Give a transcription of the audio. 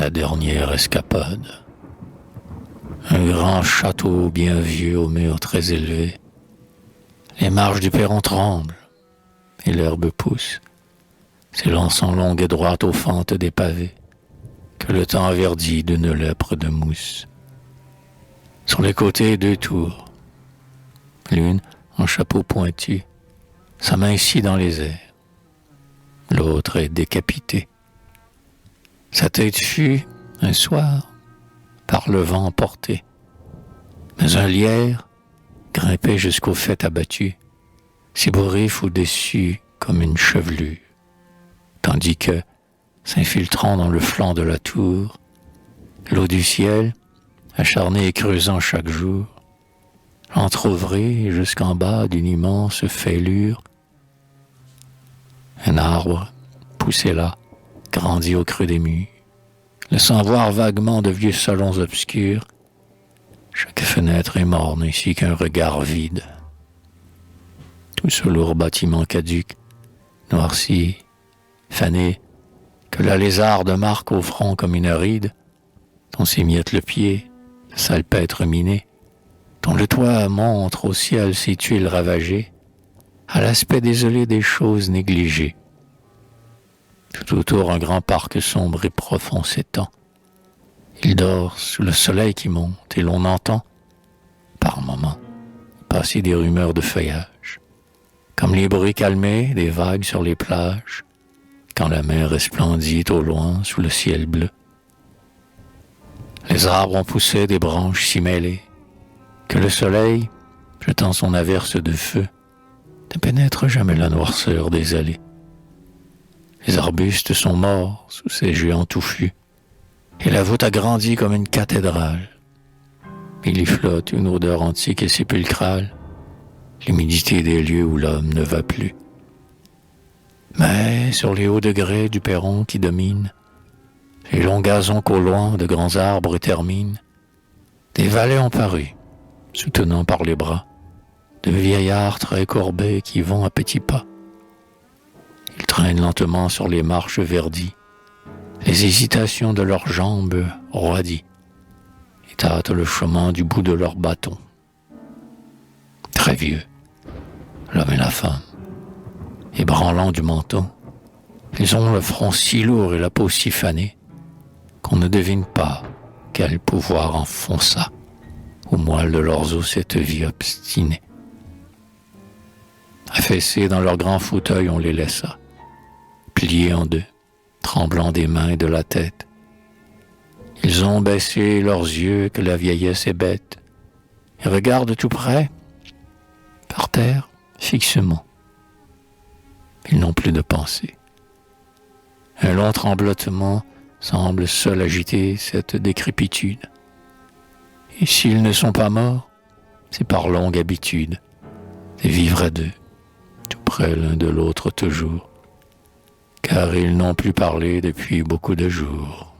la dernière escapade. Un grand château bien vieux aux murs très élevés. Les marches du perron tremblent et l'herbe pousse, s'élançant longue et droite aux fentes des pavés, que le temps verdit d'une lèpre de mousse. Sur les côtés, deux tours, l'une en chapeau pointu, s'amincit dans les airs, l'autre est décapitée. Sa tête fut, un soir, par le vent emportée, mais un lierre grimpait jusqu'au faîte abattu, s'ébouriff au-dessus comme une chevelure, tandis que, s'infiltrant dans le flanc de la tour, l'eau du ciel, acharnée et creusant chaque jour, l'entr'ouvrit jusqu'en bas d'une immense fêlure. Un arbre, poussé là, grandit au creux des murs, laissant voir vaguement de vieux salons obscurs. Chaque fenêtre est morne ainsi qu'un regard vide. Tout ce lourd bâtiment caduc, noirci, fané, que la lézarde marque au front comme une ride, dont s'émiette le pied, le salpêtre miné, dont le toit montre au ciel ses tuiles ravagées, à l'aspect désolé des choses négligées. Tout autour, un grand parc sombre et profond s'étend. Il dort sous le soleil qui monte et l'on entend, par moments, passer des rumeurs de feuillage, comme les bruits calmés des vagues sur les plages, quand la mer resplendit au loin sous le ciel bleu. Les arbres ont poussé des branches si mêlées que le soleil, jetant son averse de feu, ne pénètre jamais la noirceur des allées. Les arbustes sont morts sous ces géants touffus, et la voûte a grandi comme une cathédrale. Il y flotte une odeur antique et sépulcrale, l'humidité des lieux où l'homme ne va plus. Mais sur les hauts degrés du perron qui domine, les longs gazons qu'au loin de grands arbres terminent, des valets ont paru, soutenant par les bras de vieillards très courbés qui vont à petits pas. Ils traînent lentement sur les marches verdies, les hésitations de leurs jambes roidies, et tâtent le chemin du bout de leurs bâtons. Très vieux, l'homme et la femme, ébranlant du menton, ils ont le front si lourd et la peau si fanée qu'on ne devine pas quel pouvoir enfonça au moelle de leurs os cette vie obstinée. Affaissés dans leurs grands fauteuils, on les laissa, pliés en deux, tremblant des mains et de la tête. Ils ont baissé leurs yeux que la vieillesse est bête, et regardent tout près, par terre, fixement. Ils n'ont plus de pensée. Un long tremblotement semble seul agiter cette décrépitude. Et s'ils ne sont pas morts, c'est par longue habitude de vivre à deux, tout près l'un de l'autre toujours, car ils n'ont plus parlé depuis beaucoup de jours.